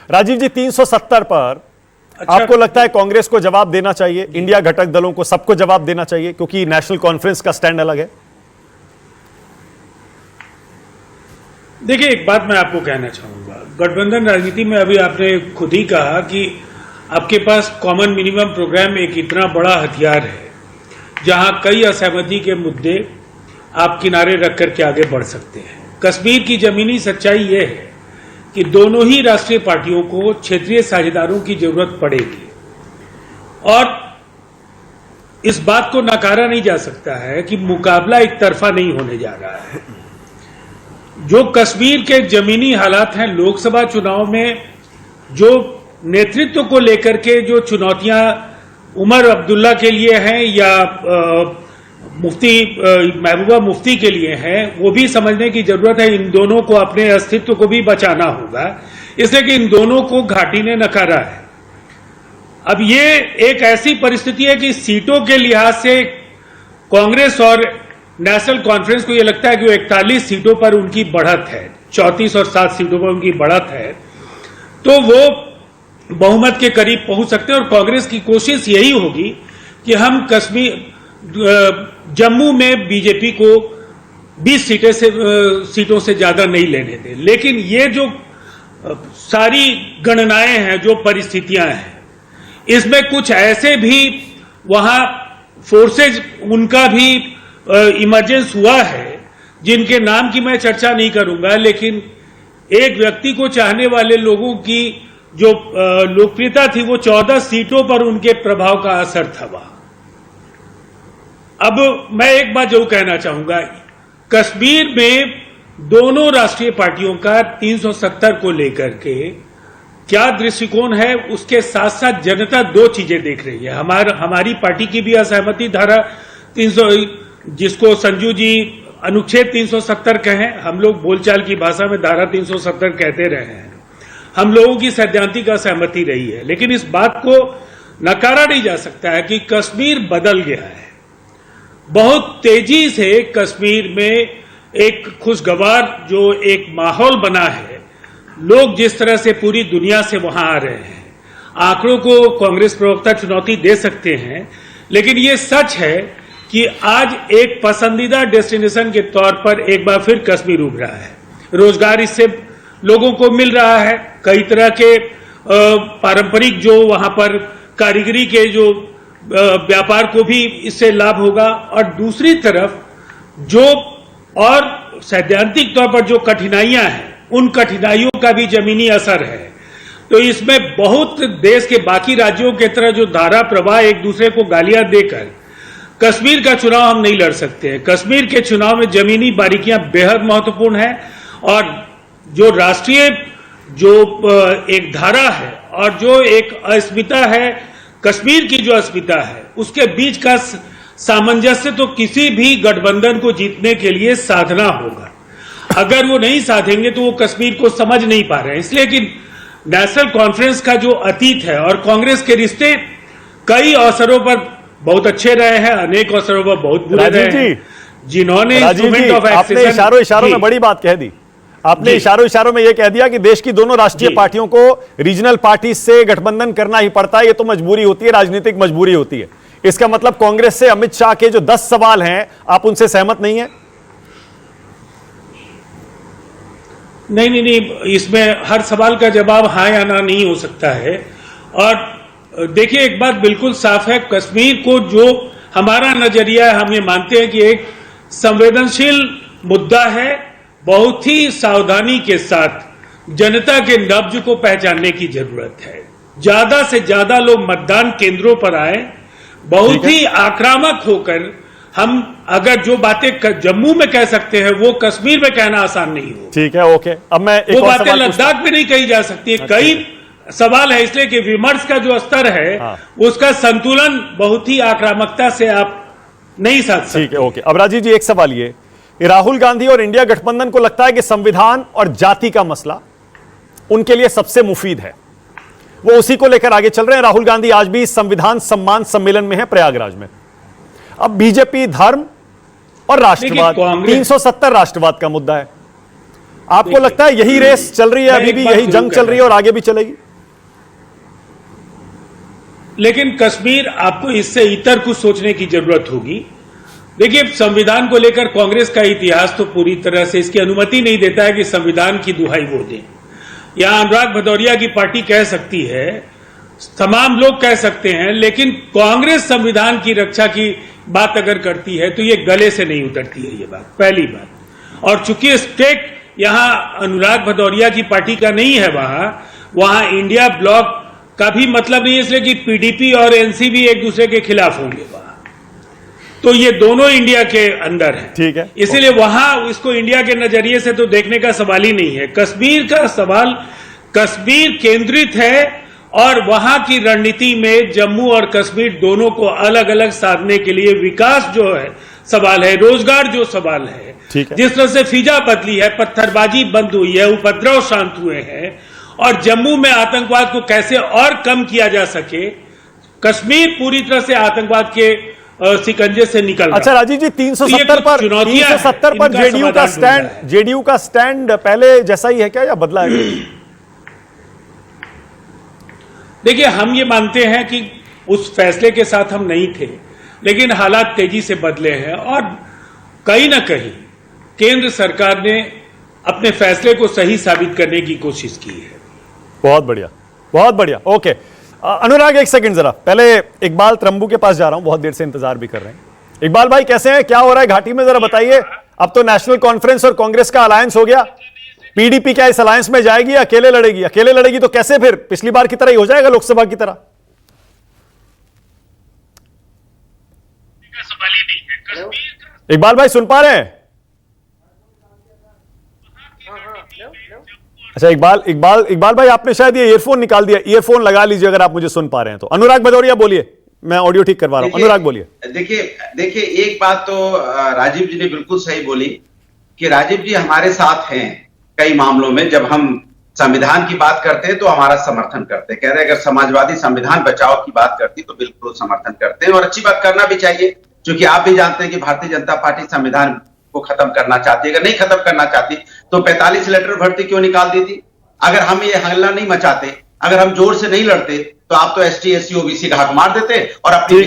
राजीव जी, 370 पर आपको लगता है कांग्रेस को जवाब देना चाहिए, इंडिया घटक दलों को सबको जवाब देना चाहिए, क्योंकि नेशनल कॉन्फ्रेंस का स्टैंड अलग है? देखिए, एक बात मैं आपको कहना चाहूंगा, गठबंधन राजनीति में अभी आपने खुद ही कहा कि आपके पास कॉमन मिनिमम प्रोग्राम एक इतना बड़ा हथियार है जहां कई असहमति के मुद्दे आप किनारे रख करके आगे बढ़ सकते हैं। कश्मीर की जमीनी सच्चाई यह है कि दोनों ही राष्ट्रीय पार्टियों को क्षेत्रीय साझेदारों की जरूरत पड़ेगी और इस बात को नकारा नहीं जा सकता है कि मुकाबला एक तरफा नहीं होने जा रहा है। जो कश्मीर के जमीनी हालात हैं, लोकसभा चुनाव में जो नेतृत्व को लेकर के जो चुनौतियां उमर अब्दुल्ला के लिए हैं या मुफ्ती महबूबा मुफ्ती के लिए हैं, वो भी समझने की जरूरत है। इन दोनों को अपने अस्तित्व को भी बचाना होगा, इसलिए कि इन दोनों को घाटी ने नकारा है। अब ये एक ऐसी परिस्थिति है कि सीटों के लिहाज से कांग्रेस और नेशनल कॉन्फ्रेंस को यह लगता है कि वो 41 सीटों पर उनकी बढ़त है, 34 और 7 सीटों पर उनकी बढ़त है, तो वो बहुमत के करीब पहुंच सकते हैं। और कांग्रेस की कोशिश यही होगी कि हम जम्मू में बीजेपी को 20 सीटों से ज्यादा नहीं लेने दें। लेकिन ये जो सारी गणनाएं हैं, जो परिस्थितियां हैं, इसमें कुछ ऐसे भी वहां फोर्सेज उनका भी इमरजेंस हुआ है जिनके नाम की मैं चर्चा नहीं करूंगा, लेकिन एक व्यक्ति को चाहने वाले लोगों की जो लोकप्रियता थी वो 14 सीटों पर उनके प्रभाव का असर था वहां। अब मैं एक बात जरूर कहना चाहूंगा, कश्मीर में दोनों राष्ट्रीय पार्टियों का 370 को लेकर के क्या दृष्टिकोण है, उसके साथ साथ जनता दो चीजें देख रही है। हमारी पार्टी की भी असहमति धारा 300, जिसको संजू जी अनुच्छेद 370 कहें, हम लोग बोलचाल की भाषा में धारा 370 कहते रहे हैं, हम लोगों की सैद्धांतिक असहमति रही है। लेकिन इस बात को नकारा नहीं जा सकता है कि कश्मीर बदल गया है। बहुत तेजी से कश्मीर में एक खुशगवार जो एक माहौल बना है, लोग जिस तरह से पूरी दुनिया से वहां आ रहे हैं, आंकड़ों को कांग्रेस प्रवक्ता चुनौती दे सकते हैं, लेकिन ये सच है कि आज एक पसंदीदा डेस्टिनेशन के तौर पर एक बार फिर कश्मीर उभरा है। रोजगार इससे लोगों को मिल रहा है, कई तरह के पारंपरिक जो वहां पर कारीगरी के जो व्यापार को भी इससे लाभ होगा, और दूसरी तरफ जो और सैद्धांतिक तौर पर जो कठिनाइयां हैं, उन कठिनाइयों का भी जमीनी असर है। तो इसमें बहुत देश के बाकी राज्यों की तरह जो धारा प्रवाह एक दूसरे को गालियां देकर कश्मीर का चुनाव हम नहीं लड़ सकते हैं। कश्मीर के चुनाव में जमीनी बारीकियां बेहद महत्वपूर्ण है, और जो राष्ट्रीय जो एक धारा है और जो एक अस्मिता है, कश्मीर की जो अस्मिता है, उसके बीच का सामंजस्य तो किसी भी गठबंधन को जीतने के लिए साधना होगा। अगर वो नहीं साधेंगे तो वो कश्मीर को समझ नहीं पा रहे हैं। इसलिए कि नेशनल कॉन्फ्रेंस का जो अतीत है और कांग्रेस के रिश्ते कई अवसरों पर बहुत अच्छे रहे हैं, अनेक अवसरों पर बहुत बुरे रहे हैं। जिन्होंने आपने इशारों में बड़ी बात कह दी, आपने इशारों में यह कह दिया कि देश की दोनों राष्ट्रीय पार्टियों को रीजनल पार्टी से गठबंधन करना ही पड़ता है, ये तो मजबूरी होती है, राजनीतिक मजबूरी होती है। इसका मतलब कांग्रेस से अमित शाह के जो 10 सवाल हैं, आप उनसे सहमत नहीं है? नहीं, इसमें हर सवाल का जवाब हाँ या ना नहीं हो सकता है। और देखिए, एक बात बिल्कुल साफ है, कश्मीर को जो हमारा नजरिया है, हम ये मानते हैं कि एक संवेदनशील मुद्दा है। बहुत ही सावधानी के साथ जनता के नब्ज को पहचानने की जरूरत है। ज्यादा से ज्यादा लोग मतदान केंद्रों पर आए, बहुत ही आक्रामक होकर हम अगर जो बातें जम्मू में कह सकते हैं वो कश्मीर में कहना आसान नहीं हो। ठीक है, ओके। अब मैं वो बातें लद्दाख में नहीं कही जा सकती। कई सवाल है, इसलिए कि विमर्श का जो स्तर है उसका संतुलन बहुत ही आक्रामकता से आप नहीं साध सकते। ठीक है, ओके। अब राजीव जी, एक सवाल ये, राहुल गांधी और इंडिया गठबंधन को लगता है कि संविधान और जाति का मसला उनके लिए सबसे मुफीद है, वो उसी को लेकर आगे चल रहे हैं। राहुल गांधी आज भी संविधान सम्मान सम्मेलन में है प्रयागराज में। अब बीजेपी धर्म और राष्ट्रवाद, 370 राष्ट्रवाद का मुद्दा है। आपको लगता है यही रेस चल रही है, मैं अभी एक भी बात यही जरूर जंग चल रही है और आगे भी चलेगी? लेकिन कश्मीर, आपको इससे इतर कुछ सोचने की जरूरत होगी। देखिए, संविधान को लेकर कांग्रेस का इतिहास तो पूरी तरह से इसकी अनुमति नहीं देता है कि संविधान की दुहाई वो दें। यहां अनुराग भदौरिया की पार्टी कह सकती है, तमाम लोग कह सकते हैं, लेकिन कांग्रेस संविधान की रक्षा की बात अगर करती है तो ये गले से नहीं उतरती है, ये बात पहली बात। और चूंकि स्टेक यहां अनुराग भदौरिया की पार्टी का नहीं है, वहां इंडिया ब्लॉक का भी मतलब नहीं है, इसलिए कि पीडीपी और एनसीपी एक दूसरे के खिलाफ होंगे वहां, तो ये दोनों इंडिया के अंदर हैं। ठीक है, इसीलिए वहां इसको इंडिया के नजरिए से तो देखने का सवाल ही नहीं है। कश्मीर का सवाल, कश्मीर केंद्रित है और वहां की रणनीति में जम्मू और कश्मीर दोनों को अलग अलग साधने के लिए विकास जो है सवाल है, रोजगार जो सवाल है, जिस तरह से फिजा बदली है, पत्थरबाजी बंद हुई है, उपद्रव शांत हुए हैं, और जम्मू में आतंकवाद को कैसे और कम किया जा सके, कश्मीर पूरी तरह से आतंकवाद के सिकंजे से निकल रहा। अच्छा राजीव जी, 370 पर जेडीयू का स्टैंड पहले जैसा ही है क्या या बदला है? देखिए, हम ये मानते हैं कि उस फैसले के साथ हम नहीं थे, लेकिन हालात तेजी से बदले हैं और कहीं ना कहीं केंद्र सरकार ने अपने फैसले को सही साबित करने की कोशिश की है। बहुत बढ़िया, बहुत बढ़िया। ओके अनुराग, एक सेकंड जरा, पहले इकबाल त्रंबू के पास जा रहा हूं, बहुत देर से इंतजार भी कर रहे हैं। इकबाल भाई कैसे हैं, क्या हो रहा है घाटी में, जरा बताइए। अब तो नेशनल कॉन्फ्रेंस और कांग्रेस का अलायंस हो गया, पीडीपी क्या इस अलायंस में जाएगी या अकेले लड़ेगी? अकेले लड़ेगी तो कैसे, फिर पिछली बार की तरह ही हो जाएगा, लोकसभा की तरह? इकबाल भाई सुन पा रहे हैं? अच्छा इकबाल भाई, आपने शायद ये ईयरफोन निकाल दिया, ईयरफोन लगा लीजिए अगर आप मुझे सुन पा रहे हैं तो। अनुराग भदौरिया बोलिए, मैं ऑडियो ठीक करवा रहा हूं। अनुराग बोलिए। देखिए एक बात तो राजीव जी ने बिल्कुल सही बोली कि राजीव जी हमारे साथ हैं कई मामलों में। जब हम संविधान की बात करते हैं तो हमारा समर्थन करते हैं, कह रहे हैं अगर समाजवादी संविधान बचाओ की बात करती तो बिल्कुल समर्थन करते हैं, और अच्छी बात करना भी चाहिए, क्योंकि आप भी जानते हैं कि भारतीय जनता पार्टी संविधान को खत्म करना चाहती है। अगर नहीं खत्म करना चाहती तो 45 लेटर भर्ती क्यों निकाल दी थी? अगर हम ये हल्ला नहीं मचाते, अगर हम जोर से नहीं लड़ते, तो आप तो ST SC OBC का हक मार देते और अपनी